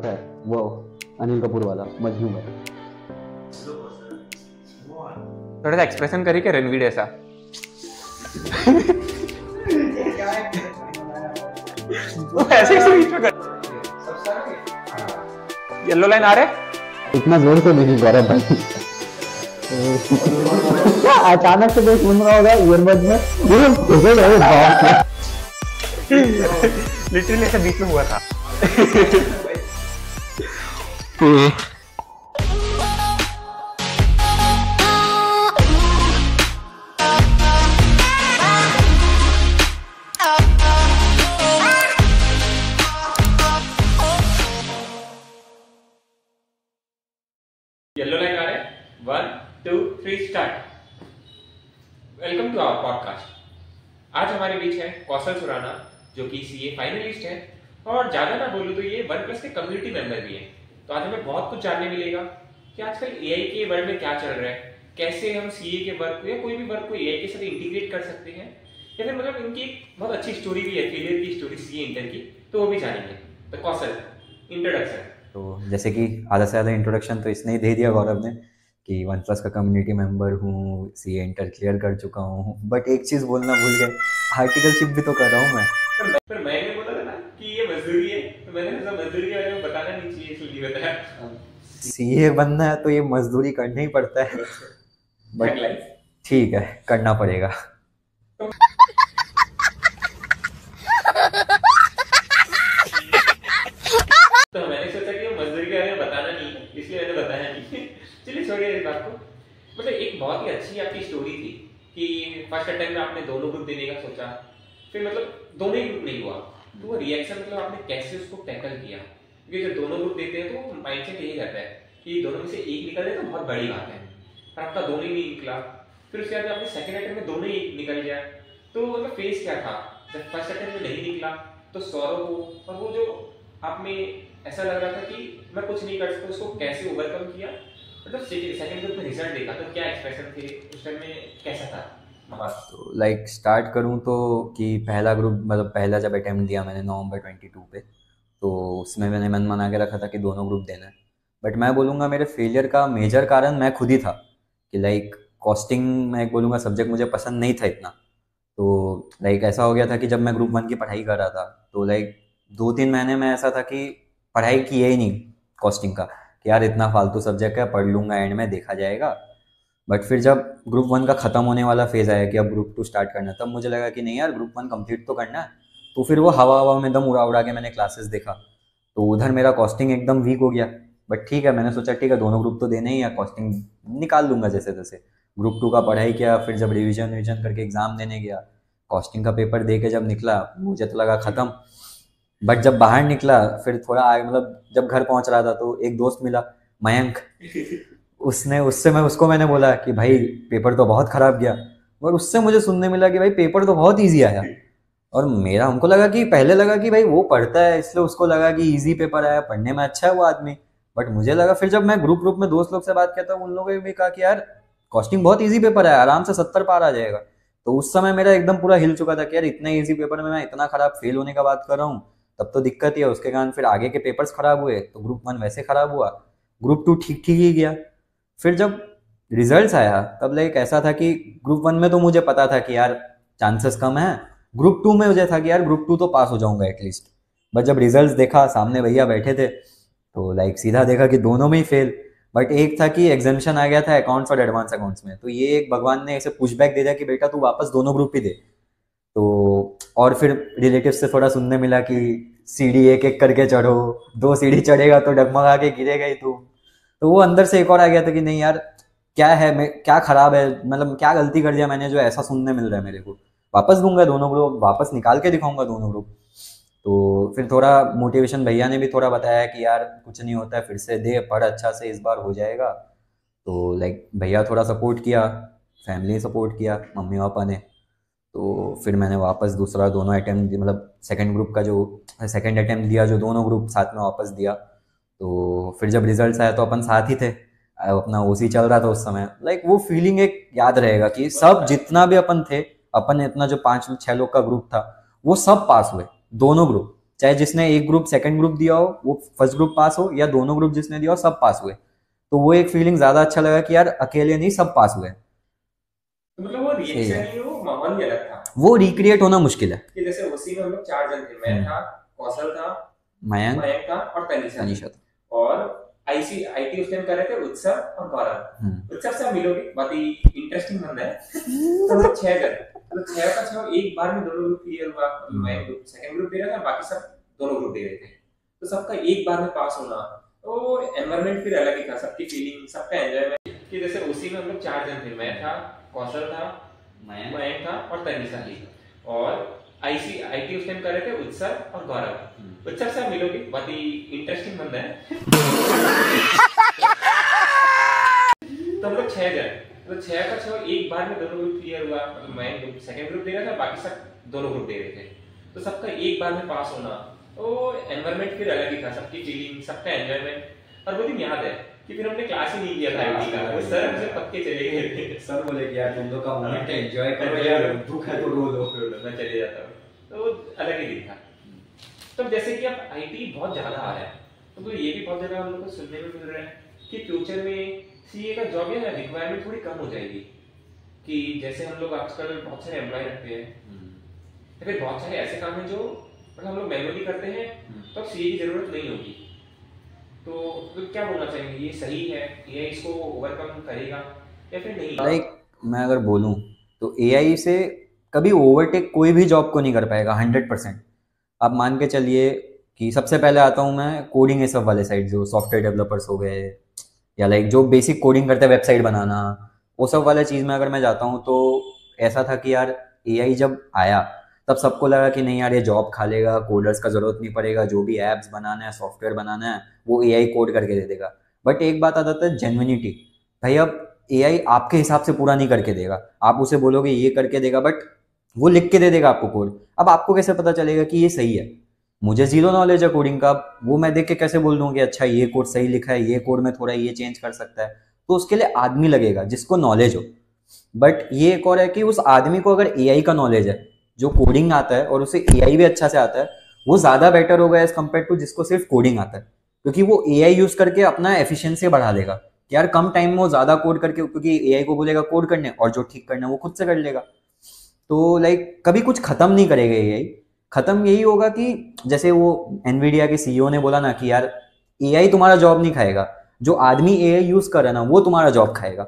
है वो अनिल कपूर वाला मजनू में। थोड़ा सा एक्सप्रेशन करी क्या रणवीर ऐसा। ऐसे बीच में येलो लाइन आ रहे इतना जोर से नहीं गौरव भाई। अचानक से कोई सुन रहा होगा ईयरबड में लिटरली ऐसे बीच में हुआ था। येलो लाइन आ रहे 1 2 3 start. Welcome to our podcast. आज हमारे बीच है कौशल सुराना जो कि सीए फाइनलिस्ट है और ज्यादा ना बोलूं तो ये OnePlus के कम्युनिटी मेंबर भी है। तो आज हमें बहुत कुछ जानने मिलेगा कि आजकल एआई के वर्ल्ड में क्या चल रहा है, कैसे हम सीए के वर्क को या कोई भी वर्क को एआई के साथ इंटीग्रेट कर सकते हैं, या फिर मतलब इनकी एक बहुत अच्छी स्टोरी भी है, फेलियर की स्टोरी सीए इंटर की, तो वो भी जानेंगे। तो कौशल इंट्रोडक्शन। तो जैसे कि आधा से ज़्यादा इंट्रोडक्शन तो इसने ही दे दिया गौरव ने कि OnePlus का कम्युनिटी मेंबर हूँ, सीए इंटर क्लियर कर चुका हूँ। बट एक चीज़ बोलना भूल गए, आर्टिकलशिप भी तो कर रहा हूँ मैं। पर मैंने बोला था ना कि ये मजदूरी है, तो मैंने सोचा मजदूरी के बारे में बताना नहीं चाहिए इसलिए बताया। सीए बनना है तो ये मजदूरी करना ही पड़ता है, बट ठीक है करना पड़ेगा। तो मैंने सोचा कि मजदूरी के बारे में बताना नहीं है इसलिए मैंने बताया नहीं। चलिए छोड़िए इस बात को। मतलब एक बहुत ही अच्छी आपकी स्टोरी थी कि फर्स्ट अटेम्प्ट में आपने दोनों ग्रुप देने का सोचा, फिर मतलब दोनों ही ग्रुप नहीं हुआ, तो वो रिएक्शन मतलब आपने कैसे उसको टैकल किया? क्योंकि जब दोनों ग्रुप देते हैं तो माइंडसेट यही रहता है कि दोनों में से एक निकल जाए तो बहुत बड़ी बात है, पर आपका दोनों ही नहीं निकला। फिर उसके बाद आपने सेकंड अटेम्प्ट में दोनों ही निकल गया, तो मतलब फेस क्या था? जब फर्स्ट अटेम्प्ट में नहीं निकला तो सौरव को और वो जो आप में ऐसा लग रहा था कि मैं कुछ नहीं कर सकता, उसको कैसे ओवरकम किया? मतलब सेकंड ग्रुप में रिजल्ट देखा तो क्या एक्सप्रेशन थे उस टाइम में, कैसा था? तो लाइक स्टार्ट करूँ तो कि पहला ग्रुप मतलब पहला जब अटेम्प्ट दिया मैंने नवंबर 22 पे, तो उसमें मैंने मन बना के रखा था कि दोनों ग्रुप देना है। बट मैं बोलूँगा मेरे फेलियर का मेजर कारण मैं खुद ही था कि लाइक कॉस्टिंग मैं एक बोलूँगा सब्जेक्ट मुझे पसंद नहीं था इतना। तो लाइक ऐसा हो गया था कि जब मैं ग्रुप 1 की पढ़ाई कर रहा था तो लाइक 2-3 महीने में ऐसा था कि पढ़ाई किया ही नहीं कॉस्टिंग का, कि यार इतना फालतू सब्जेक्ट है, पढ़ लूँगा एंड में देखा जाएगा। बट फिर जब ग्रुप 1 का ख़त्म होने वाला फेज़ आया कि अब ग्रुप 2 स्टार्ट करना, तब मुझे लगा कि नहीं यार ग्रुप 1 कंप्लीट तो करना है। तो फिर वो हवा में एकदम उड़ा के मैंने क्लासेस देखा, तो उधर मेरा कॉस्टिंग एकदम वीक हो गया। बट ठीक है, मैंने सोचा ठीक है दोनों ग्रुप तो देने ही है, कॉस्टिंग निकाल लूँगा जैसे तैसे। ग्रुप 2 का पढ़ाई किया, फिर जब रिविजन करके एग्ज़ाम देने गया, कॉस्टिंग का पेपर दे के जब निकला मुझे तो लगा ख़त्म। बट जब बाहर निकला फिर थोड़ा मतलब जब घर पहुंच रहा था तो एक दोस्त मिला मयंक, उससे मैंने बोला कि भाई पेपर तो बहुत ख़राब गया, और उससे मुझे सुनने मिला कि भाई पेपर तो बहुत इजी आया। और हमको लगा कि पहले लगा कि भाई वो पढ़ता है इसलिए उसको लगा कि इजी पेपर आया, पढ़ने में अच्छा है वो आदमी। बट मुझे लगा फिर जब मैं ग्रुप में दोस्त लोग से बात किया था, उन लोगों ने भी कहा कि यार कॉस्टिंग बहुत ईजी पेपर है, आराम से 70 पार आ जाएगा। तो उस समय मेरा एकदम पूरा हिल चुका था कि यार इतने ईजी पेपर में मैं इतना खराब फेल होने का बात कर रहा हूँ, तब तो दिक्कत ही है। उसके कारण फिर आगे के पेपर्स खराब हुए, तो ग्रुप 1 वैसे खराब हुआ, ग्रुप 2 ठीक ही गया। फिर जब रिजल्ट्स आया तब लाइक ऐसा था कि ग्रुप 1 में तो मुझे पता था कि यार चांसेस कम है, ग्रुप 2 में मुझे था कि यार ग्रुप 2 तो पास हो जाऊंगा एटलीस्ट। बट जब रिजल्ट्स देखा, सामने भैया बैठे थे, तो लाइक सीधा देखा कि दोनों में ही फेल। बट एक था कि एग्जामिशन आ गया था अकाउंट्स और एडवांस अकाउंट्स में, तो ये एक भगवान ने ऐसे पुशबैक दे दिया कि बेटा तू वापस दोनों ग्रुप ही दे। तो और फिर रिलेटिव से थोड़ा सुनने मिला कि सीढ़ी एक एक करके चढ़ो, 2 सीढ़ी चढ़ेगा तो डगमगा के गिरेगा ही तू। तो वो अंदर से एक और आ गया था कि नहीं यार क्या है, मैं क्या खराब है, मतलब क्या गलती कर दिया मैंने जो ऐसा सुनने मिल रहा है मेरे को। वापस दूंगा दोनों ग्रुप, वापस निकाल के दिखाऊंगा दोनों ग्रुप। तो फिर थोड़ा मोटिवेशन भैया ने भी थोड़ा बताया कि यार कुछ नहीं होता है, फिर से दे, पढ़ अच्छा से, इस बार हो जाएगा। तो लाइक भैया थोड़ा सपोर्ट किया, फैमिली सपोर्ट किया, मम्मी पापा ने। तो फिर मैंने वापस दूसरा दोनों अटैम्प्ट मतलब सेकंड ग्रुप का जो सेकंड अटैम्प्ट दिया, जो दोनों ग्रुप साथ में वापस दिया। तो फिर जब रिजल्ट्स आया तो अपन साथ ही थे, अपना ओसी चल रहा था उस समय। लाइक वो फीलिंग एक याद रहेगा कि सब जितना भी अपन थे, अपन इतना जो 5-6 लोग का ग्रुप था वो सब पास हुए, दोनों ग्रुप। चाहे जिसने एक ग्रुप सेकंड ग्रुप दिया हो वो फर्स्ट ग्रुप पास हो, या दोनों ग्रुप जिसने दिया हो सब पास हुए, तो वो एक फीलिंग ज्यादा अच्छा लगा कि यार अकेले नहीं सब पास हुए। तो मतलब वो सही रिएक्शन है, ही वो माहौल ही अलग था वो रिक्रिएट होना मुश्किल है। कि जैसे उसी में हम लोग 4 जन थे, मैं था, कौशल था, मयंक मयंक था और तनीषा तनीषा था। और आईटी उस टाइम कर रहे थे उत्सव और गौरव। उत्सव से आप मिलोगे, बहुत ही इंटरेस्टिंग बंदा है। तो हम लोग 6 जन, तो 6 का 6 एक बार में दोनों ग्रुप क्लियर हुआ। मैं ग्रुप सेकंड ग्रुप दे रहा था, बाकी सब दोनों ग्रुप दे रहे थे, तो सबका एक बार में पास होना, तो एनवायरनमेंट फिर अलग ही था, सबकी फीलिंग, सबका एंजॉयमेंट कि जैसे उसी में हम लोग 4 जन थे, मैं था, कौशल था, मयंक था और तनीषा थी। और आईटी उस टाइम कर रहे थे उत्सव और गौरव। उत्सव से आप मिलोगे, बहुत ही इंटरेस्टिंग बंदा है। तो हम लोग 6 जन, तो 6 का 6 एक बार में दोनों ग्रुप क्लियर हुआ। मतलब मैं ग्रुप सेकंड ग्रुप दे रहा था, बाकी सब दोनों ग्रुप दे रहे थे, तो सबका एक बार में पास होना, तो एनवायरमेंट फिर अलग ही था, सबकी फीलिंग, सबका एंजॉयमेंट। और वो दिन याद है कि फिर हमने क्लास ही नहीं किया था आईटी का, वो सर हमसे पक्के चले गए थे। सर बोले कि यार तुम लोग का मोमेंट एंजॉय करो यार, यार, दुख है तो रो लो, मैं चले जाता हूँ, तो अलग ही दिन था। तो जैसे कि अब आईटी बहुत ज्यादा आ रहा है, तो ये भी बहुत ज्यादा हम लोग को सुनने में मिल रहा है कि फ्यूचर में सीए का जॉब या रिक्वायरमेंट थोड़ी कम हो जाएगी। कि जैसे हम लोग आजकल बहुत सारे एम्प्लॉय रखते हैं, या फिर बहुत सारे ऐसे काम हैं जो मतलब हम लोग मैनुअली करते हैं, तो अब सीए की जरूरत नहीं होगी। तो क्या बोलना चाहेंगे, ये सही है, एआई इसको ओवरकम करेगा या फिर नहीं? लाइक मैं अगर बोलूँ तो एआई से कभी ओवरटेक कोई भी जॉब को नहीं कर पाएगा 100%। आप मान के चलिए कि सबसे पहले आता हूँ मैं कोडिंग ये सब वाले साइड, जो सॉफ्टवेयर डेवलपर्स हो गए, या लाइक जो बेसिक कोडिंग करते हैं वेबसाइट बनाना, वो सब वाले चीज़ में अगर मैं जाता हूँ, तो ऐसा था कि यार एआई जब आया तब सबको लगा कि नहीं यार ये जॉब खा लेगा, कोडर्स का ज़रूरत नहीं पड़ेगा, जो भी ऐप्स बनाना है सॉफ्टवेयर बनाना है वो एआई कोड करके दे देगा। बट एक बात आ जाता है जेन्युइनिटी। भाई अब एआई आपके हिसाब से पूरा नहीं करके देगा, आप उसे बोलोगे ये करके देगा, बट वो लिख के दे देगा आपको कोड। अब आपको कैसे पता चलेगा कि ये सही है? मुझे जीरो नॉलेज है कोडिंग का, वो मैं देख के कैसे बोल दूँ कि अच्छा ये कोड सही लिखा है, ये कोड में थोड़ा ये चेंज कर सकता है? तो उसके लिए आदमी लगेगा जिसको नॉलेज हो। बट ये एक और है कि उस आदमी को अगर एआई का नॉलेज है, जो कोडिंग आता है और उसे एआई भी अच्छा से आता है, वो ज़्यादा बेटर होगा एज कम्पेयर टू जिसको सिर्फ कोडिंग आता है, क्योंकि वो एआई यूज़ करके अपना एफिशिएंसी बढ़ा लेगा कि यार कम टाइम में वो ज़्यादा कोड करके, क्योंकि एआई को बोलेगा कोड करने और जो ठीक करना है वो खुद से कर लेगा। तो लाइक कभी कुछ खत्म नहीं करेगा एआई। खत्म यही होगा कि जैसे वो एनवीडिया के सीईओ ने बोला ना कि यार एआई तुम्हारा जॉब नहीं खाएगा, जो आदमी एआई यूज कर रहा है ना वो तुम्हारा जॉब खाएगा।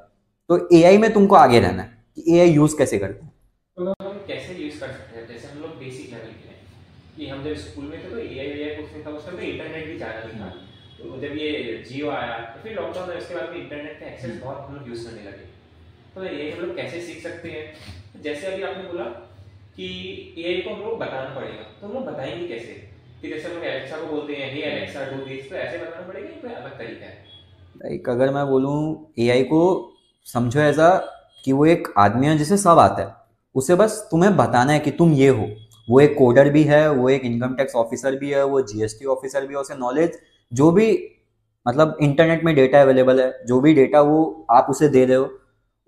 तो एआई में तुमको आगे रहना है कि एआई यूज कैसे करते हैं। तो हम कैसे यूज कर सकते हैं? जैसे हम लोग बेसिक लेवल के हैं कि हम जब स्कूल में थे तो एआई कुछ नहीं था, उस टाइम इंटरनेट भी ज्यादा नहीं था। तो जब ये जियो आया तो फिर लॉकडाउन है, उसके बाद में इंटरनेट का एक्सेस बहुत हम लोग यूज करने लगे। तो ये हम लोग कैसे सीख सकते हैं? जैसे अभी आपने बोला कि एआई को हम लोग बताना पड़ेगा, तो हम लोग बताएंगे कैसे? कि जैसे हम लोग एलेक्सा को बोलते हैं हे एलेक्सा डू दिस, तो ऐसे बताना पड़ेगा या कोई अलग तरीका है? लाइक अगर मैं बोलूँ एआई को समझो ऐसा कि वो एक आदमी है जिसे सब आता है, उसे बस तुम्हें बताना है कि तुम ये हो। वो एक कोडर भी है, वो एक इनकम टैक्स ऑफिसर भी है, वो जीएसटी ऑफिसर भी है। उसे नॉलेज जो भी मतलब इंटरनेट में डेटा अवेलेबल है, जो भी डेटा वो आप उसे दे रहे हो,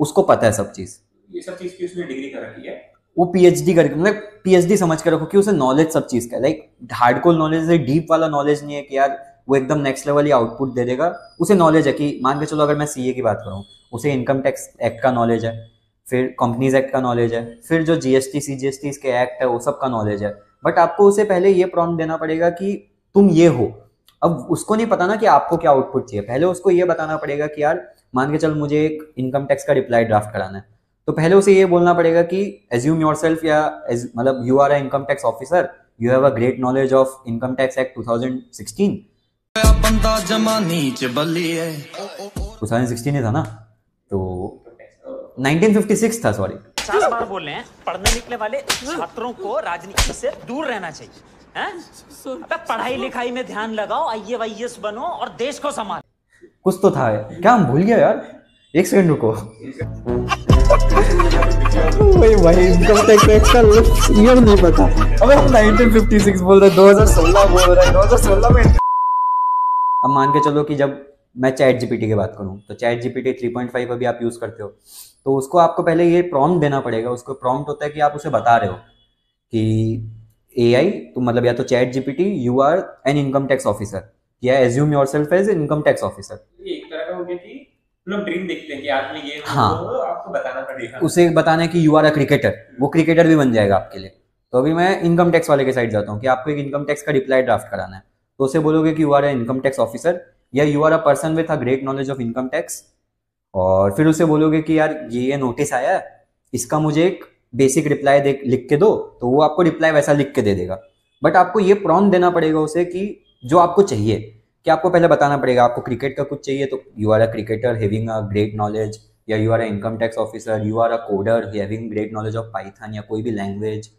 उसको पता है सब चीज़। ये सब चीज की उसने डिग्री कर रखी है, वो पीएचडी करके, मतलब पीएचडी समझ के रखो कि उसे नॉलेज सब चीज़ का है। लाइक हार्डकोर नॉलेज है, डीप वाला नॉलेज नहीं है कि यार वो एकदम नेक्स्ट लेवल ही आउटपुट दे देगा। उसे नॉलेज है कि मान के चलो अगर मैं सीए की बात करूँ, उसे इनकम टैक्स एक्ट का नॉलेज है, फिर कंपनीज एक्ट का नॉलेज है, फिर जो जीएसटी सीजीएसटी के एक्ट है वो सब का नॉलेज है। बट आपको उसे पहले ये प्रॉम्प्ट देना पड़ेगा कि तुम ये हो। अब उसको नहीं पता ना कि आपको क्या आउटपुट चाहिए, पहले उसको ये बताना पड़ेगा कि यार मान के चल मुझे एक इनकम टैक्स का रिप्लाई ड्राफ्ट कराना है, तो पहले उसे ये बोलना पड़ेगा कि एज्यूम योरसेल्फ, या मतलब you are a income tax officer, you have a great knowledge of income tax act 2016। 2016 ही था ना, तो 1956 था, सॉरी। 50 बार बोल रहे हैं पढ़ने निकले वाले छात्रों को राजनीति से दूर रहना चाहिए, हैं? अबे पढ़ाई लिखाई में ध्यान लगाओ, आईएएस बनो और देश को संभालो। कुछ तो था क्या, हम भूल गया यार, एक सेकंड रुको। वही भाई इनकम टैक्स का ईयर नहीं पता। अबे हम 1956 बोल रहे, 2016 बोल रहे, 2016 में। अब मान के चलो कि जब मैं चैट जीपीटी की बात करूं, तो चैट जीपीटी 3.5 अभी आप यूज करते हो, तो उसको आपको पहले ये प्रॉम्प्ट देना पड़ेगा। उसको प्रॉम्प्ट होता है कि आप उसे बता रहे हो कि AI, तो मतलब या तो chat GPT, you are an income tax officer, या assume yourself as income tax officer. ये एक तरह का हो गया कि लोग ड्रीम देखते हैं कि आज में ये हो, हाँ। वो आपको बताना पड़ेगा। उसे बताना है कि यू आर अ क्रिकेटर, वो क्रिकेटर भी बन जाएगा आपके लिए। तो अभी मैं इनकम टैक्स वाले के साइड जाता हूँ कि आपको एक इनकम टैक्स का रिप्लाई ड्राफ्ट कराना है, तो उसे बोलोगे कि you are a income tax officer, या you are a person with a great knowledge of income tax. और फिर उसे बोलोगे कि यार ये नोटिस आया है, इसका मुझे एक बेसिक रिप्लाई दे लिख के दो, तो वो आपको रिप्लाई वैसा लिख के दे देगा। बट आपको ये प्रॉम्प्ट देना पड़ेगा उसे कि जो आपको चाहिए, कि आपको पहले बताना पड़ेगा आपको क्रिकेट का कुछ चाहिए तो you are a cricketer having a great knowledge, या you are a income tax officer, you are a coder having great knowledge of Python या कोई भी लैंग्वेज,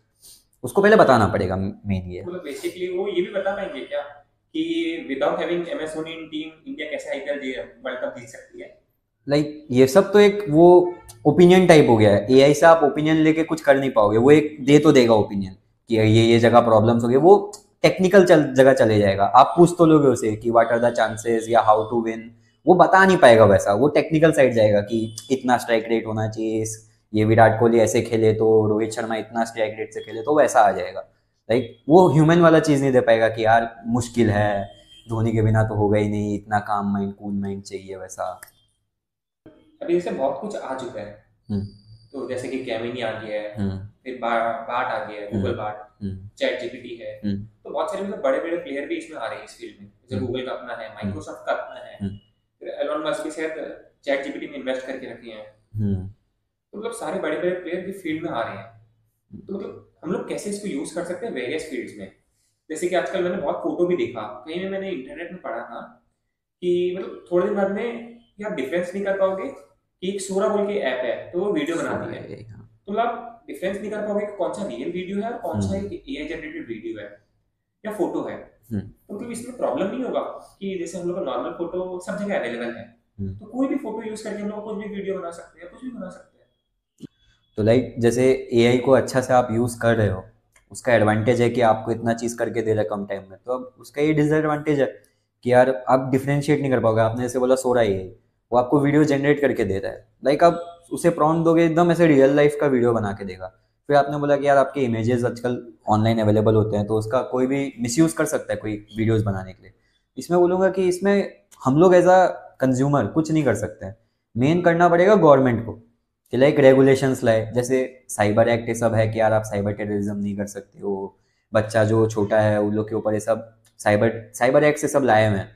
उसको पहले बताना पड़ेगा मेन ये। मतलब बेसिकली वो ये भी बता पाएंगे क्या कि विदाउट हैविंग एमएस धोनी इन टीम इंडिया कैसे आईपीएल वर्ल्ड कप जीत सकती है? लाइक ये सब तो एक वो ओपिनियन टाइप हो गया है, एआई से आप ओपिनियन लेके कुछ कर नहीं पाओगे, वो एक दे तो देगा ओपिनियन कि ये जगह प्रॉब्लम्स हो गई, वो टेक्निकल जगह चले जाएगा। आप पूछ तो लोगे उसे कि व्हाट आर द चांसेस या हाउ टू विन, वो बता नहीं पाएगा वैसा, वो टेक्निकल साइड जाएगा कि इतना स्ट्राइक रेट होना चाहिए, ये विराट कोहली ऐसे खेले तो रोहित शर्मा इतना स्ट्राइक रेट से खेले तो वैसा आ जाएगा। लाइक वो ह्यूमन वाला चीज़ नहीं दे पाएगा कि यार मुश्किल है, धोनी के बिना तो होगा ही नहीं, इतना काम माइंड कूल माइंड चाहिए वैसा। अभी जैसे बहुत कुछ आ चुका है, हम्म, तो जैसे कि कैमिनी आ गया है, हम्म, फिर बाट आ गया है, गूगल बाट, हम्म, चैट जीपीटी है, हम्म, तो बहुत सारे मतलब बड़े बड़े प्लेयर भी इसमें आ रहे हैं इस फील्ड में। जैसे हम्म, गूगल का अपना है, माइक्रोसॉफ्ट का अपना है, हम्म, फिर एलोन मस्क भी शायद चैट जीपीटी में इन्वेस्ट करके रखे हैं। हम्म, तो मतलब सारे बड़े बड़े प्लेयर भी फील्ड में आ रहे हैं, तो मतलब हम लोग कैसे इसको यूज कर सकते हैं वेरियस फील्ड्स में। जैसे कि आजकल मैंने बहुत फोटो भी देखा कहीं, मैंने इंटरनेट में पढ़ा था कि मतलब थोड़े दिन बाद में ये आप डिफरेंस नहीं कर पाओगे कि एक सोरा बोल के ऐप है तो वो वीडियो बनाती है, हाँ। तो आप डिफरेंस नहीं कर पाओगे कि कौन सा रियल वीडियो है और कौन सा एक एआई जनरेटेड वीडियो है या फोटो है। तो मतलब इसमें प्रॉब्लम नहीं होगा कि जैसे हम लोग का नॉर्मल फोटो सब जगह अवेलेबल है, तो कोई भी फोटो यूज करके हम लोग कुछ भी वीडियो बना सकते हैं, कुछ भी बना सकते हैं। तो लाइक जैसे एआई को अच्छा से आप यूज़ कर रहे हो, उसका एडवांटेज है कि आपको इतना चीज़ करके दे रहा है कम टाइम में, तो अब उसका ये डिसएडवांटेज है कि यार आप डिफ्रेंशिएट नहीं कर पाओगे। आपने जैसे बोला सोरा एआई, वो आपको वीडियो जनरेट करके दे रहा है, लाइक आप उसे प्रॉम्प्ट दोगे एकदम ऐसे रियल लाइफ का वीडियो बना के देगा। फिर आपने बोला कि यार आपके इमेजेस आजकल ऑनलाइन अवेलेबल होते हैं, तो उसका कोई भी मिसयूज़ कर सकता है कोई वीडियोज़ बनाने के लिए। इसमें बोलूँगा कि इसमें हम लोग एज अ कंज्यूमर कुछ नहीं कर सकते हैं, मेन करना पड़ेगा गवर्नमेंट को कि लाइक रेगुलेशंस लाए, जैसे साइबर एक्ट ये सब है कि यार आप साइबर टेररिज्म नहीं कर सकते हो, बच्चा जो छोटा है उन लोग के ऊपर ये सब साइबर एक्ट से सब लाए हुए हैं।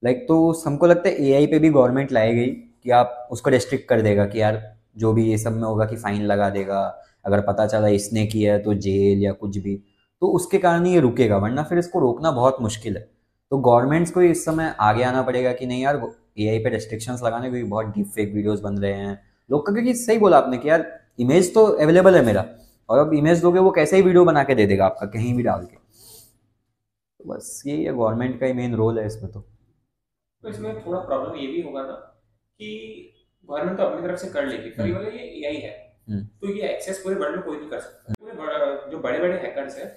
लाइक तो हमको लगता है एआई पे भी गवर्नमेंट लाएगी कि आप उसको रेस्ट्रिक्ट कर देगा कि यार जो भी ये सब में होगा कि फाइन लगा देगा, अगर पता चला इसने किया है तो जेल या कुछ भी, तो उसके कारण ही ये रुकेगा, वरना फिर इसको रोकना बहुत मुश्किल है। तो गवर्नमेंट्स को इस समय आगे आना पड़ेगा कि नहीं यार एआई पे रेस्ट्रिक्शंस लगाने, क्योंकि बहुत डीप फेक वीडियोस बन रहे हैं लोग का, क्योंकि सही बोला आपने कि यार इमेज तो अवेलेबल है मेरा, और अब इमेज दोगे वो कैसे ही वीडियो बना के दे देगा आपका कहीं भी डाल के। तो बस यही है, गवर्नमेंट का ही मेन रोल है इसमें। तो इसमें थोड़ा प्रॉब्लम ये भी होगा ना कि गवर्नमेंट तो अपनी तरफ से कर लेगी, पर ये वाला ये एआई है, तो ये एक्सेस पूरे वर्ल्ड में कोई नहीं कर सकता। जो बड़े बड़े हैकर्स हैं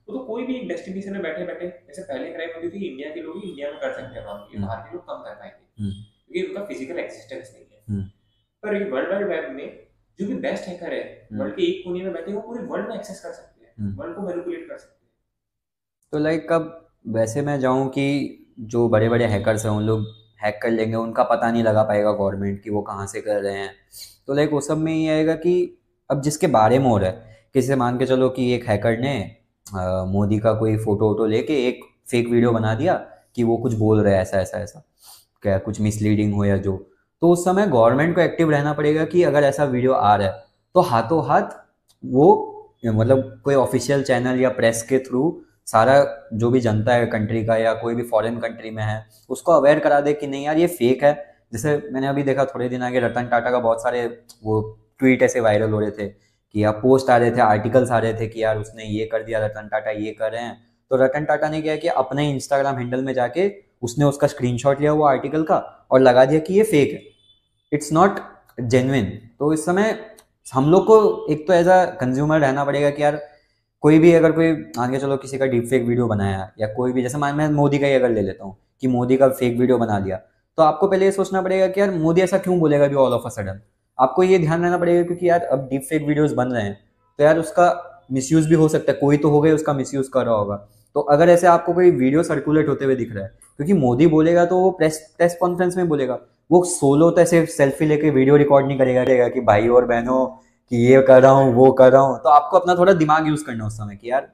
वो तो कोई भी एक डेस्टिनेशन में बैठे बैठे, जैसे पहले क्राइम होती थी इंडिया के लोग ही इंडिया में कर सकते हैं, बाहर के लोग कम कर पाएंगे क्योंकि उनका फिजिकल एक्सिस्टेंस नहीं है। पर ये वर्ल्ड वाइड वेब में जो भी बेस्ट हैकर है वर्ल्ड के एक कोने में बैठे, वो पूरे वर्ल्ड में एक्सेस कर सकते हैं, वर्ल्ड को मैनिपुलेट कर सकते हैं। तो लाइक अब वैसे मैं जाऊँ कि जो बड़े बड़े हैकर्स हैं उन लोग हैक कर लेंगे, उनका पता नहीं लगा पाएगा गवर्नमेंट कि वो कहाँ से कर रहे हैं। तो लाइक वो सब में ये आएगा कि अब जिसके बारे में हो रहा है, किसी मान के चलो कि एक हैकर ने मोदी का कोई फोटो वोटो लेके एक फेक वीडियो बना दिया कि वो कुछ बोल रहा है ऐसा ऐसा ऐसा, क्या कुछ मिसलीडिंग हो या जो, तो उस समय गवर्नमेंट को एक्टिव रहना पड़ेगा कि अगर ऐसा वीडियो आ रहा है तो हाथों हाथ वो मतलब कोई ऑफिशियल चैनल या प्रेस के थ्रू सारा जो भी जनता है कंट्री का या कोई भी फॉरेन कंट्री में है उसको अवेयर करा दे कि नहीं यार ये फेक है। जैसे मैंने अभी देखा थोड़े दिन आगे रतन टाटा का बहुत सारे वो ट्वीट ऐसे वायरल हो रहे थे कि यार पोस्ट आ रहे थे, आर्टिकल्स आ रहे थे कि यार उसने ये कर दिया, रतन टाटा ये कर रहे हैं। तो रतन टाटा ने क्या किया, अपने इंस्टाग्राम हैंडल में जाके उसने उसका स्क्रीनशॉट लिया वो आर्टिकल का और लगा दिया कि ये फेक है, इट्स नॉट जेन्युइन। तो इस समय हम लोग को एक तो एज अ कंज्यूमर रहना पड़ेगा कि यार कोई भी अगर कोई आगे चलो किसी का डीप फेक वीडियो बनाया या कोई भी, जैसे मैं मोदी का ही अगर ले लेता हूँ कि मोदी का फेक वीडियो बना दिया, तो आपको पहले ये सोचना पड़ेगा कि यार मोदी ऐसा क्यों बोलेगा अभी ऑल ऑफ अ सडन। आपको ये ध्यान रहना पड़ेगा क्योंकि यार अब डीप फेक वीडियोस बन रहे हैं तो यार उसका मिसयूज भी हो सकता है, कोई तो हो गया उसका मिसयूज कर रहा होगा। तो अगर ऐसे आपको कोई वीडियो सर्कुलेट होते हुए दिख रहा है, क्योंकि मोदी बोलेगा तो वो प्रेस कॉन्फ्रेंस में बोलेगा, वो सोलो तो ऐसे सेल्फी लेके वीडियो रिकॉर्ड नहीं करेगा कि भाई और बहनों कि ये कर रहा हूँ वो कर रहा हूँ। तो आपको अपना थोड़ा दिमाग यूज करना उस समय कि यार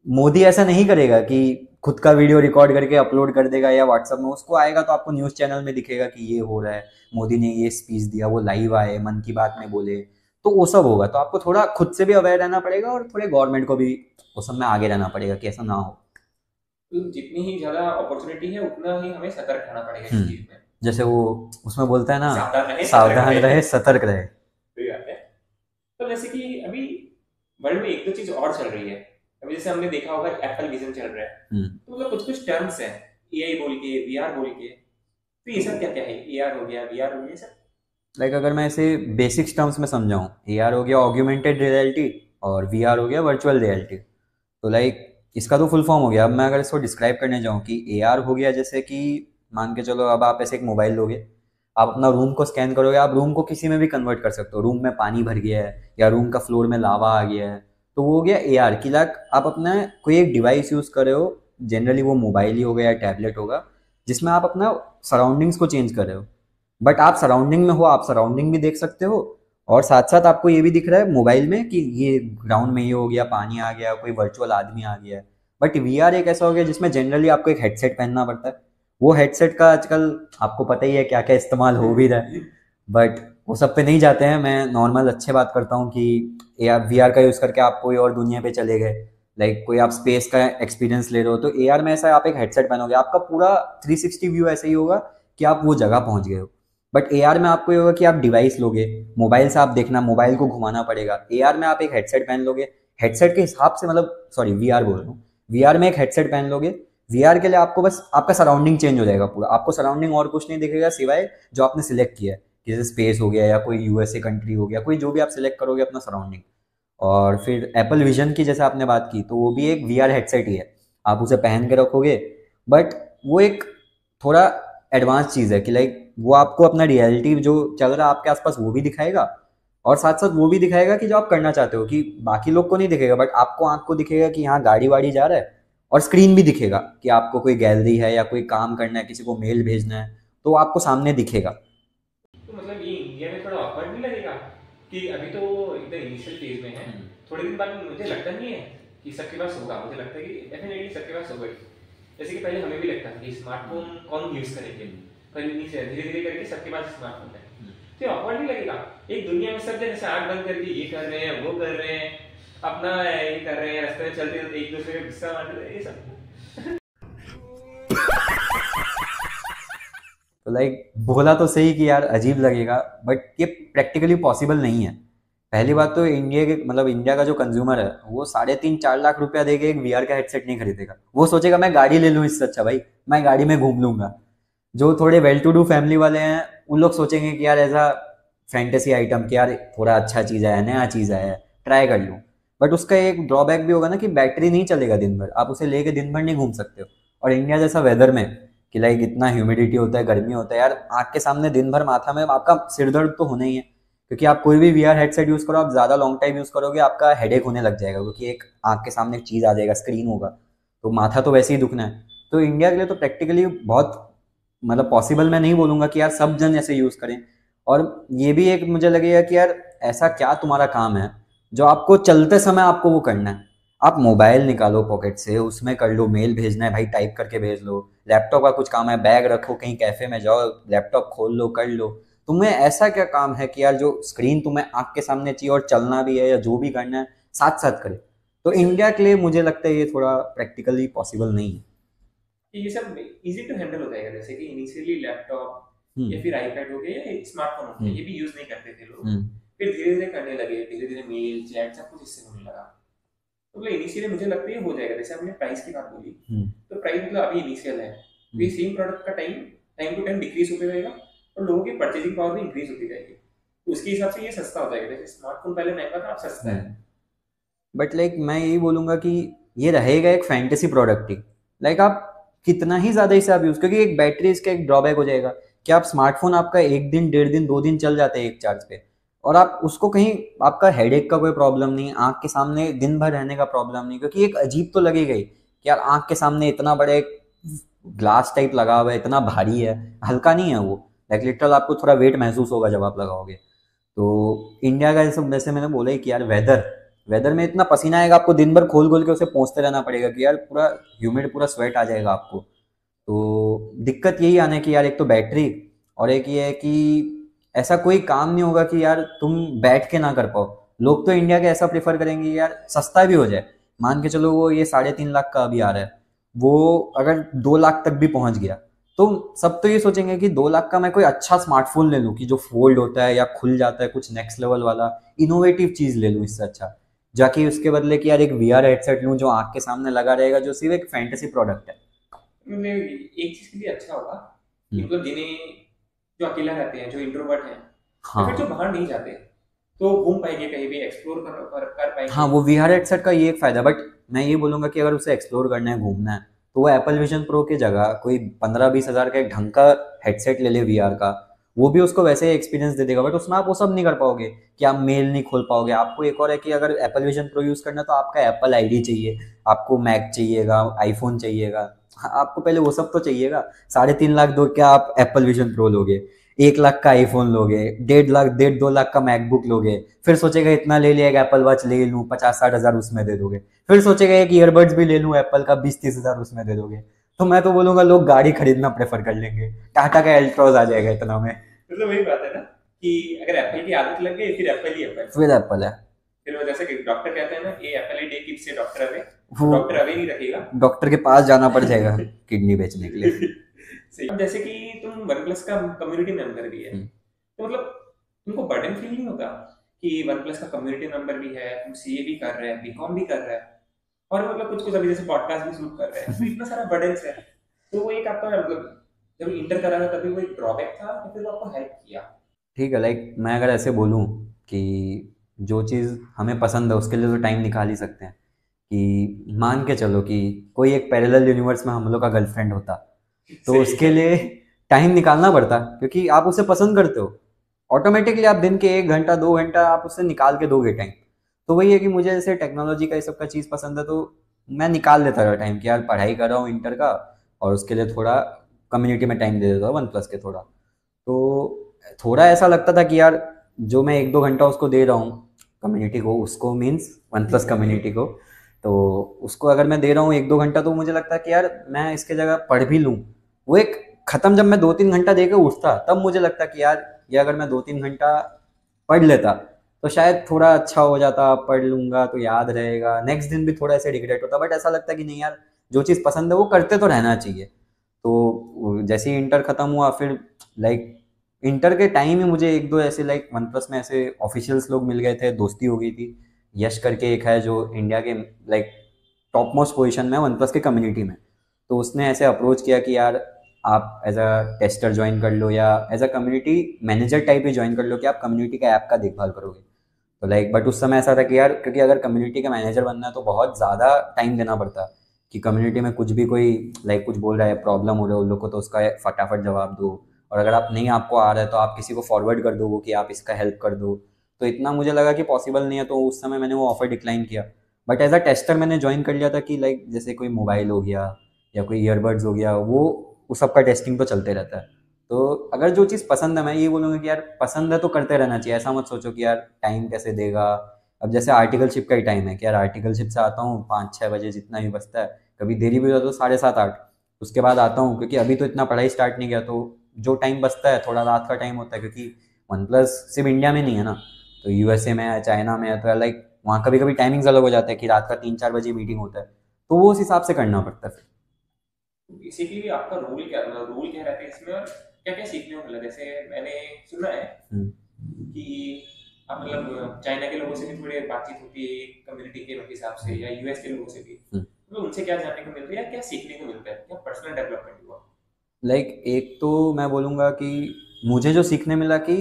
मोदी ऐसा नहीं करेगा कि खुद का वीडियो रिकॉर्ड करके अपलोड कर देगा या व्हाट्सएप में, उसको आएगा तो आपको न्यूज़ चैनल में दिखेगा कि ये हो रहा है, मोदी ने ये स्पीच दिया, वो लाइव आए, मन की बात में बोले, तो वो सब होगा। तो आपको थोड़ा खुद से भी अवेयर रहना पड़ेगा और थोड़े गवर्नमेंट को भी उस सब में आगे रहना पड़ेगा कि ऐसा ना हो। तो जितनी ही ज्यादा अपॉर्चुनिटी है उतना ही हमें सतर्क रहना पड़ेगा इस चीज में। जैसे वो उसमें बोलता है ना, सावधान रहे सतर्क रहे। सही बात है। तो जैसे कि अभी वर्ल्ड में एक दो चीज और चल रही है। अभी जैसे हमने देखा होगा एप्पल विजन चल रहा है, तो मतलब कुछ कुछ टर्म्स हैं, एआई बोल के, वीआर बोल के, तो ये सब क्या क्या है? एआर हो गया, वीआर हो गया, सब लाइक अगर मैं इसे बेसिक्स टर्म्स में समझाऊं, एआर हो गया ऑग्यूमेंटेड रियलिटी और वीआर हो गया वर्चुअल रियलिटी। तो लाइक इसका तो फुल फॉर्म हो गया। अब मैं अगर इसको डिस्क्राइब करने जाऊँ कि एआर हो गया, जैसे कि मान के चलो अब आप ऐसे एक मोबाइल लोगे, आप अपना रूम को स्कैन करोगे, आप रूम को किसी में भी कन्वर्ट कर सकते हो, रूम में पानी भर गया है या रूम का फ्लोर में लावा आ गया है, तो वो हो गया एआर की। लाइक आप अपना कोई एक डिवाइस यूज़ कर रहे हो, जनरली वो मोबाइल ही होगा या टैबलेट होगा, जिसमें आप अपना सराउंडिंग्स को चेंज कर रहे हो। बट आप सराउंडिंग में हो, आप सराउंडिंग भी देख सकते हो और साथ साथ आपको ये भी दिख रहा है मोबाइल में कि ये ग्राउंड में ये हो गया, पानी आ गया, कोई वर्चुअल आदमी आ गया है। बट वीआर एक ऐसा हो गया जिसमें जनरली आपको एक हेडसेट पहनना पड़ता है। वो हेडसेट का आजकल आपको पता ही है क्या क्या इस्तेमाल हो भी रहा है, बट वो सब पे नहीं जाते हैं। मैं नॉर्मल अच्छे बात करता हूँ कि एआर वीआर का यूज़ करके आप कोई और दुनिया पे चले गए, लाइक कोई आप स्पेस का एक्सपीरियंस ले रहे हो, तो एआर में ऐसा है आप एक हेडसेट पहनोगे, आपका पूरा 360 व्यू ऐसे ही होगा कि आप वो जगह पहुँच गए हो। बट एआर में आपको ये होगा कि आप डिवाइस लोगे, मोबाइल से आप देखना, मोबाइल को घुमाना पड़ेगा। एआर में आप एक हेडसेट पहन लोगे, हेडसेट के हिसाब से, मतलब सॉरी वीआर बोल रहा हूँ, वीआर में एक हेडसेट पहन लोगे, वीआर के लिए आपको बस आपका सराउंडिंग चेंज हो जाएगा पूरा, आपको सराउंडिंग और कुछ नहीं दिखेगा सिवाय जो आपने सिलेक्ट किया है, जैसे स्पेस हो गया या कोई यूएसए कंट्री हो गया, कोई जो भी आप सिलेक्ट करोगे अपना सराउंडिंग। और फिर एप्पल विजन की जैसे आपने बात की, तो वो भी एक वीआर हेडसेट ही है, आप उसे पहन के रखोगे, बट वो एक थोड़ा एडवांस चीज़ है कि लाइक वो आपको अपना रियलिटी जो चल रहा है आपके आसपास वो भी दिखाएगा और साथ साथ वो भी दिखाएगा कि जो आप करना चाहते हो, कि बाकी लोग को नहीं दिखेगा बट आपको आंख को दिखेगा कि यहाँ गाड़ी वाड़ी जा रहा है, और स्क्रीन भी दिखेगा कि आपको कोई गैलरी है या कोई काम करना है, किसी को मेल भेजना है, तो वो आपको सामने दिखेगा। तो मतलब ये इंडिया में थोड़ा ऑकवर्ड नहीं लगेगा कि अभी तो एकदम इनिशियल फेज में है, थोड़े दिन बाद मुझे लगता नहीं है कि सबके पास होगा, मुझे लगता है कि डेफिनेटली सबके पास होगा। जैसे कि पहले हमें भी लगता था कि स्मार्टफोन कौन यूज करेंगे, पर धीरे धीरे करके सबके पास स्मार्टफोन है, तो ऑकवर्ड नहीं लगेगा। एक दुनिया में सब जैसे आंख बंद करके ये कर रहे हैं, वो कर रहे हैं, अपना ये कर रहे हैं, रास्ते में चलते चलते एक दूसरे का गुस्सा मार रहे हैं, ये सब। तो लाइक बोला तो सही कि यार अजीब लगेगा, बट ये प्रैक्टिकली पॉसिबल नहीं है। पहली बात तो इंडिया के, मतलब इंडिया का जो कंज्यूमर है वो 3.5-4 लाख रुपया देके एक वीआर का हेडसेट नहीं खरीदेगा, वो सोचेगा मैं गाड़ी ले लूँ, इससे अच्छा भाई मैं गाड़ी में घूम लूंगा। जो थोड़े वेल टू डू फैमिली वाले हैं उन लोग सोचेंगे कि यार ऐसा फैंटेसी आइटम कि यार थोड़ा अच्छा चीज़ आया, नया चीज़ आया है, ट्राई कर लूँ। बट उसका एक ड्रॉबैक भी होगा ना कि बैटरी नहीं चलेगा दिन भर, आप उसे लेके दिन भर नहीं घूम सकते हो। और इंडिया जैसा वेदर में कि लाइक इतना ह्यूमिडिटी होता है, गर्मी होता है, यार आँख के सामने दिन भर माथा में आपका सिर दर्द तो होना ही है, क्योंकि आप कोई भी वीआर हेडसेट यूज़ करो, आप ज़्यादा लॉन्ग टाइम यूज़ करोगे आपका हेडेक होने लग जाएगा, क्योंकि एक आँख के सामने एक चीज़ आ जाएगा, स्क्रीन होगा, तो माथा तो वैसे ही दुखना है। तो इंडिया के लिए तो प्रैक्टिकली बहुत, मतलब पॉसिबल मैं नहीं बोलूँगा कि यार सब जन ऐसे यूज़ करें। और ये भी एक मुझे लगेगा कि यार ऐसा क्या तुम्हारा काम है जो आपको चलते समय आपको वो करना है। आप मोबाइल निकालो पॉकेट से, उसमें कर लो, मेल भेजना है भाई टाइप करके भेज लो, लैपटॉप का कुछ काम है, बैग रखो, कहीं कैफे में जाओ, लैपटॉप खोल लो, कर लो। तुम्हें ऐसा क्या काम है कि यार जो स्क्रीन तुम्हें आँख के सामने चाहिए और चलना भी है या जो भी करना है साथ साथ करे। तो इंडिया के लिए मुझे लगता है ये थोड़ा प्रैक्टिकली पॉसिबल नहीं है। ये सब इजी टू हैंडल हो जाएगा, जैसे कि इनिशियली लैपटॉप या फिर आईपैड हो गया या स्मार्टफोन हो गया, ये भी यूज नहीं करते थे लोग, फिर धीरे धीरे करने लगे, धीरे धीरे मेल चैट सब कुछ इससे होने लगा। तो मतलब इनिशियली मुझे लगता है हो जाएगा। जैसे आपने प्राइस की बात बोली, तो प्राइस मतलब अभी इनिशियल है, ये सेम प्रोडक्ट का टाइम टू टाइम डिक्रीज होते रहेगा और लोगों की परचेजिंग पावर भी इंक्रीज होती जाएगी, तो उसके हिसाब से ये सस्ता हो जाएगा। जैसे स्मार्टफोन पहले महंगा था, अब सस्ता है। बट लाइक मैं यही बोलूँगा कि ये रहेगा एक फैंटेसी प्रोडक्ट ही। लाइक आप कितना ही ज़्यादा इसे आप यूज़, क्योंकि एक बैटरी इसका एक ड्रॉबैक हो जाएगा कि आप स्मार्टफोन आपका 1 दिन 1.5 दिन 2 दिन चल जाते हैं एक चार्ज पे, और आप उसको कहीं, आपका हेडेक का कोई प्रॉब्लम नहीं, आंख के सामने दिन भर रहने का प्रॉब्लम नहीं, क्योंकि एक अजीब तो लगेगा ही कि यार आंख के सामने इतना बड़ा एक ग्लास टाइप लगा हुआ है, इतना भारी है, हल्का नहीं है वो, लाइक लिटरल आपको थोड़ा वेट महसूस होगा जब आप लगाओगे। तो इंडिया का जैसे वैसे मैंने बोला ही कि यार वेदर वेदर में इतना पसीना आएगा आपको, दिन भर खोल खोल के उसे पोंछते रहना पड़ेगा कि यार पूरा ह्यूमिड, पूरा स्वेट आ जाएगा आपको। तो दिक्कत यही आने की यार, एक तो बैटरी, और एक ये है कि ऐसा कोई काम नहीं होगा कि यार तुम बैठ के ना कर पाओ। लोग तो इंडिया के ऐसा प्रेफर करेंगे यार सस्ता भी हो जाए, मान के चलो वो ये 3.5 लाख का अभी आ रहा है, वो अगर 2 लाख तक भी पहुंच गया तो सब तो ये सोचेंगे कि 2 लाख का मैं कोई अच्छा स्मार्टफोन ले लूँ कि जो फोल्ड होता है या खुल जाता है, कुछ नेक्स्ट लेवल वाला इनोवेटिव चीज ले लूँ इससे अच्छा, जाके उसके बदले कि यार एक VR हेडसेट लूँ जो आंख के सामने लगा रहेगा, जो सिर्फ एक फैंटेसी प्रोडक्ट है। मतलब एक चीज के लिए अच्छा होगा कि मतलब जिन्हें, जो अकेला रहते हैं, जो इंट्रोवर्ट हैं, या फिर जो हाँ बाहर नहीं जाते, तो घूम पाएंगे कहीं भी, एक्सप्लोर कर पाएंगे। हाँ, वो VR हेडसेट का ये एक फायदा, बट मैं ये बोलूंगा कि अगर उसे एक्सप्लोर करना है, घूमना है, तो वो एप्पल विजन प्रो की जगह कोई 15-20 हज़ार का एक ढंग का हेडसेट ले ले VR का, वो भी उसको वैसे ही एक्सपीरियंस दे देगा, बट उसमें आप वो सब नहीं कर पाओगे कि आप मेल नहीं खोल पाओगे। आपको एक और है कि अगर एप्पल विजन प्रो यूज़ करना है तो आपका एप्पल आईडी चाहिए, आपको मैक चाहिएगा, आईफोन चाहिएगा, आपको पहले वो सब तो चाहिएगा। 3.5 लाख दो क्या आप एप्पल विजन प्रो लोगे, 1 लाख का आईफोन लोगे, 1.5 लाख 1.5-2 लाख का मैकबुक लोगे, फिर सोचेगा इतना ले लिया, एक एप्पल वॉच ले लूँ, 50-60 हज़ार उसमें दे दोगे, फिर सोचेगा एक ईयरबड्स भी ले लूँ एप्पल का, 20-30 हज़ार उसमें दे दोगे। तो मैं तो बोलूंगा लोग गाड़ी खरीदना प्रेफर कर लेंगे, टाटा का एल्ट्रॉज आ जाएगा इतना में, मतलब वही बात है ना कि अगर एप्पल की आदत लग गई फिर एप्पल ही एप्पल। फिर एप्पल है। फिर वो जैसे कि डॉक्टर कहते हैं ना, ये एप्पल ही टेक इट से डॉक्टर अवे, वो डॉक्टर अवे नहीं रखेगा। डॉक्टर के पास जाना पड़ जाएगा किडनी बेचने के लिए। सही। अब जैसे कि तुम वन प्लस का कम्युनिटी मेंबर भी है, तो मतलब तुमको बर्डन फील नहीं होता कि वन प्लस का कम्युनिटी मेंबर भी है, तुम सीए भी कर रहे हैं, बीकॉम भी कर रहे हैं, और मतलब कुछ कुछ अभी जैसे पॉडकास्ट भी शूट कर रहे हैं, तो इतना सारा बर्डन है। तो वो एक आपका मतलब जब इंटर करा था तभी वो एक ड्रॉबैक था, या फिर वो आपको हेल्प किया? ठीक है, लाइक मैं अगर ऐसे बोलूँ कि जो चीज़ हमें पसंद है उसके लिए तो टाइम निकाल ही सकते हैं, कि मान के चलो कि कोई एक पैरेलल यूनिवर्स में हम लोग का गर्लफ्रेंड होता, तो उसके लिए टाइम निकालना पड़ता, क्योंकि आप उसे पसंद करते हो, ऑटोमेटिकली आप दिन के 1 घंटा 2 घंटा आप उससे निकाल के दोगे टाइम। तो वही है कि मुझे जैसे टेक्नोलॉजी का ये सब का चीज़ पसंद है, तो मैं निकाल लेता था टाइम कि यार पढ़ाई कर रहा हूँ इंटर का, और उसके लिए थोड़ा कम्युनिटी में टाइम दे देता हूँ वन प्लस के थोड़ा। तो थोड़ा ऐसा लगता था कि यार जो मैं 1-2 घंटा उसको दे रहा हूँ कम्युनिटी को, उसको मीन्स वन प्लस कम्युनिटी को, तो उसको अगर मैं दे रहा हूँ 1-2 घंटा, तो मुझे लगता है कि यार मैं इसके जगह पढ़ भी लूँ। वो एक ख़त्म जब मैं 2-3 घंटा दे के उठता, तब मुझे लगता कि यार ये अगर मैं 2-3 घंटा पढ़ लेता तो शायद थोड़ा अच्छा हो जाता, पढ़ लूँगा तो याद रहेगा, नेक्स्ट दिन भी थोड़ा ऐसे रिग्रेट होता। बट ऐसा लगता कि नहीं यार, जो चीज़ पसंद है वो करते तो रहना चाहिए। तो जैसे ही इंटर ख़त्म हुआ, फिर लाइक इंटर के टाइम ही मुझे 1-2 ऐसे लाइक वन प्लस में ऐसे ऑफिशियल्स लोग मिल गए थे, दोस्ती हो गई थी। यश करके एक है जो इंडिया के लाइक टॉप मोस्ट पोजीशन में वन प्लस के कम्युनिटी में, तो उसने ऐसे अप्रोच किया कि यार आप एज अ टेस्टर ज्वाइन कर लो, या as a community manager type ही ज्वाइन कर लो कि आप कम्युनिटी का ऐप का देखभाल करोगे। तो लाइक बट उस समय ऐसा था कि यार, क्योंकि अगर कम्युनिटी का मैनेजर बनना है तो बहुत ज़्यादा टाइम देना पड़ता है, कि कम्युनिटी में कुछ भी कोई लाइक कुछ बोल रहा है, प्रॉब्लम हो रहा है उन लोग को, तो उसका फटाफट जवाब दो, और अगर आप नहीं, आपको आ रहा है तो आप किसी को फॉरवर्ड कर दो वो कि आप इसका हेल्प कर दो। तो इतना मुझे लगा कि पॉसिबल नहीं है, तो उस समय मैंने वो ऑफर डिक्लाइन किया। बट एज अ टेस्टर मैंने ज्वाइन कर लिया था कि लाइक जैसे कोई मोबाइल हो गया या कोई ईयरबड्स हो गया, वो उस सब का टेस्टिंग तो चलते रहता है। तो अगर जो चीज़ पसंद है, मैं ये बोलूँगा कि यार पसंद है तो करते रहना चाहिए, ऐसा मत सोचो कि यार टाइम कैसे देगा। अब जैसे आर्टिकलशिप का ही टाइम है कि यार आर्टिकलशिप से आता हूँ 5-6 बजे जितना भी बचता है, कभी देरी भी हो जाता तो 7:30-8, उसके बाद आता हूँ, क्योंकि अभी तो इतना पढ़ाई स्टार्ट नहीं किया, तो जो टाइम बचता है थोड़ा रात का टाइम होता है, क्योंकि वन प्लस सिर्फ इंडिया में नहीं है ना, तो यूएसए में है, चाइना में है, तो लाइक वहाँ कभी कभी टाइमिंग्स अलग हो जाता है कि रात का 3-4 बजे मीटिंग होता है, तो वो उस हिसाब से करना पड़ता है। बेसिकली आपका रोल क्या, मतलब रोल क्या रहता है इसमें, और क्या क्या सीखने को मिला? जैसे मैंने सुना है कि आप मतलब चाइना के लोगों से भी थोड़ी बातचीत होती है कम्युनिटी के हिसाब से, या यूएस के लोगों से भी, तो उनसे क्या जानने को मिलता है या क्या सीखने को मिलता है, क्या पर्सनल डेवलपमेंट हुआ? लाइक एक तो मैं बोलूँगा कि मुझे जो सीखने मिला कि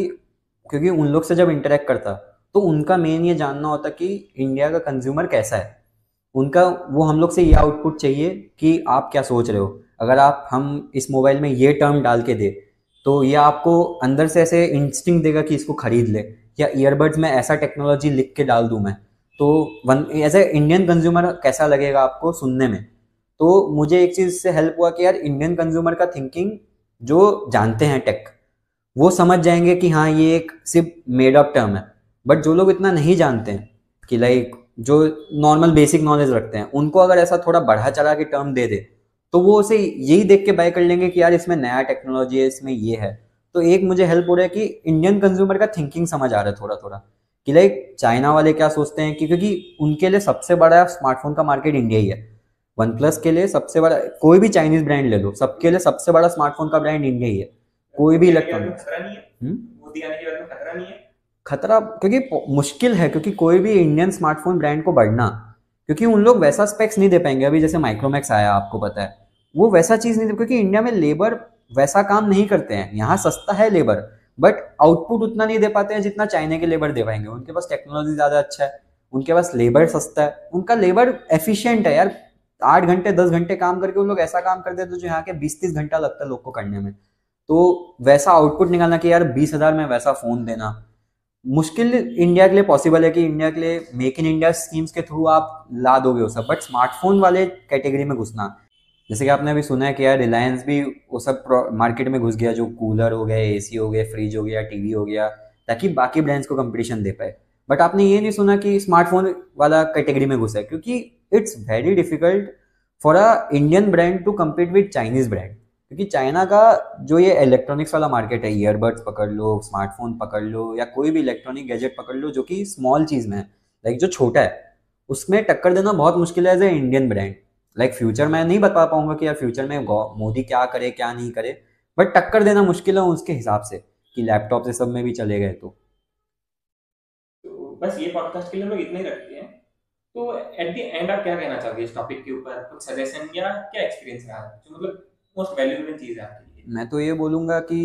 क्योंकि उन लोग से जब इंटरेक्ट करता, तो उनका मेन ये जानना होता कि इंडिया का कंज्यूमर कैसा है, उनका वो हम लोग से ये आउटपुट चाहिए कि आप क्या सोच रहे हो। अगर आप हम इस मोबाइल में ये टर्म डाल के दे, तो ये आपको अंदर से ऐसे इंस्टिंक्ट देगा कि इसको खरीद ले, या ईयरबड्स में ऐसा टेक्नोलॉजी लिख के डाल दूं मैं, तो one as a Indian consumer कैसा लगेगा आपको सुनने में। तो मुझे एक चीज़ से हेल्प हुआ कि यार इंडियन कंज्यूमर का थिंकिंग जो जानते हैं टेक वो समझ जाएंगे कि हाँ ये एक सिर्फ मेड अप टर्म है। बट जो लोग इतना नहीं जानते हैं कि लाइक जो नॉर्मल बेसिक नॉलेज रखते हैं, उनको अगर ऐसा थोड़ा बढ़ा चढ़ा के टर्म दे दे तो वो उसे यही देख के बाय कर लेंगे कि यार इसमें नया टेक्नोलॉजी है, इसमें ये है। तो एक मुझे हेल्प हो रहा है कि इंडियन कंज्यूमर का थिंकिंग समझ आ रहा है थोड़ा थोड़ा कि लाइक चाइना वाले क्या सोचते हैं कि क्योंकि उनके लिए सबसे बड़ा स्मार्टफोन का मार्केट इंडिया ही है। वन प्लस के लिए सबसे बड़ा, कोई भी चाइनीज ब्रांड ले लो, सबके लिए सबसे बड़ा स्मार्टफोन का ब्रांड इंडिया ही है। कोई भी इलेक्ट्रॉनिक खतरा नहीं है, मोदी आने के बाद में खतरा नहीं है। खतरा क्योंकि मुश्किल है, क्योंकि कोई भी इंडियन स्मार्टफोन ब्रांड को बढ़ना, क्योंकि उन लोग वैसा स्पेक्स नहीं दे पाएंगे। अभी जैसे माइक्रोमैक्स आया, आपको पता है, वो वैसा चीज़ नहीं दे, क्योंकि इंडिया में लेबर वैसा काम नहीं करते हैं। यहाँ सस्ता है लेबर, बट आउटपुट उतना नहीं दे पाते हैं जितना चाइना के लेबर दे पाएंगे। उनके पास टेक्नोलॉजी ज़्यादा अच्छा है, उनके पास लेबर सस्ता है, उनका लेबर एफिशिएंट है यार। 8 घंटे 10 घंटे काम करके उन लोग ऐसा काम कर देते जो यहाँ के 20-30 घंटा लगता है लोग को करने में। तो वैसा आउटपुट निकालना कि यार 20,000 में वैसा फ़ोन देना मुश्किल इंडिया के लिए पॉसिबल है कि इंडिया के लिए मेक इन इंडिया स्कीम्स के थ्रू आप ला दोगे वो सब। बट स्मार्टफोन वाले कैटेगरी में घुसना, जैसे कि आपने अभी सुना है कि यार रिलायंस भी वो सब मार्केट में घुस गया, जो कूलर हो गया, एसी हो गया, फ्रिज हो गया, टीवी हो गया, ताकि बाकी ब्रांड्स को कंपटीशन दे पाए। बट आपने ये नहीं सुना कि स्मार्टफोन वाला कैटेगरी में घुसा है, क्योंकि it's very difficult for a Indian brand to compete with Chinese brand. क्योंकि चाइना का जो ये इलेक्ट्रॉनिक्स वाला मार्केट है, ईयरबड्स पकड़ लो, स्मार्टफोन पकड़ लो, या कोई भी इलेक्ट्रॉनिक गैजेट पकड़ लो जो कि स्मॉल चीज़ में है, लाइक जो छोटा है, उसमें टक्कर देना बहुत मुश्किल है as a Indian brand. Like future मैं नहीं बता पाऊंगा कि यार फ्यूचर में मोदी क्या करे क्या नहीं करे, बट टक्कर देना मुश्किल है उसके हिसाब से कि लैपटॉप से सब में भी चले गए। तो बस ये पॉडकास्ट के लिए हम लोग इतना ही रखते हैं। तो एट द एंड आप क्या कहना चाहोगे इस टॉपिक के ऊपर? कुछ सजेशन या क्या एक्सपीरियंस रहा जो मतलब मोस्ट वैल्यूएबल चीज है आपके लिए? मैं तो ये बोलूँगा कि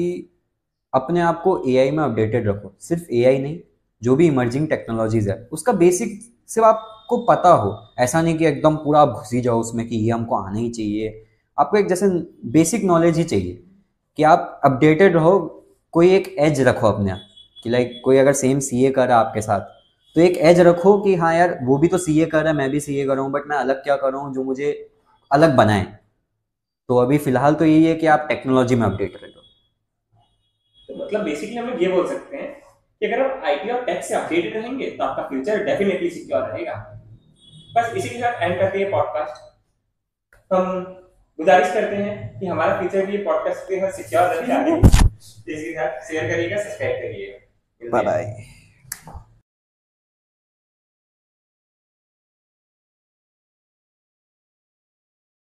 अपने आप को एआई में अपडेटेड रखो। सिर्फ एआई नहीं, जो भी इमर्जिंग टेक्नोलॉजीज है उसका बेसिक सिर्फ आपको पता हो। ऐसा नहीं कि एकदम पूरा आप घुस ही जाओ उसमें कि ये हमको आना ही चाहिए। आपको एक जैसे बेसिक नॉलेज ही चाहिए कि आप अपडेटेड रहो। कोई एक एज रखो अपने आप कि लाइक कोई अगर सेम सीए कर रहा है आपके साथ, तो एक एज रखो कि हाँ यार वो भी तो सीए कर रहा है, मैं भी सीए कर रहा हूँ, बट मैं अलग क्या कर रहा हूँ जो मुझे अलग बनाए। तो अभी फिलहाल तो यही है कि आप टेक्नोलॉजी में अपडेट रहो। तो मतलब बेसिकली हम लोग ये बोल सकते हैं कि अगर आप आईटी और टेक से अपडेटेड रहेंगे तो आपका फ्यूचर डेफिनेटली सिक्योर रहेगा। बस इसी के साथ एंड करते हैं पॉडकास्ट। हम गुजारिश करते हैं कि हमारा फ्यूचर भी पॉडकास्ट के साथ सिक्योर रहे। इसके साथ शेयर करिएगा, सब्सक्राइब करिएगा। Bye bye.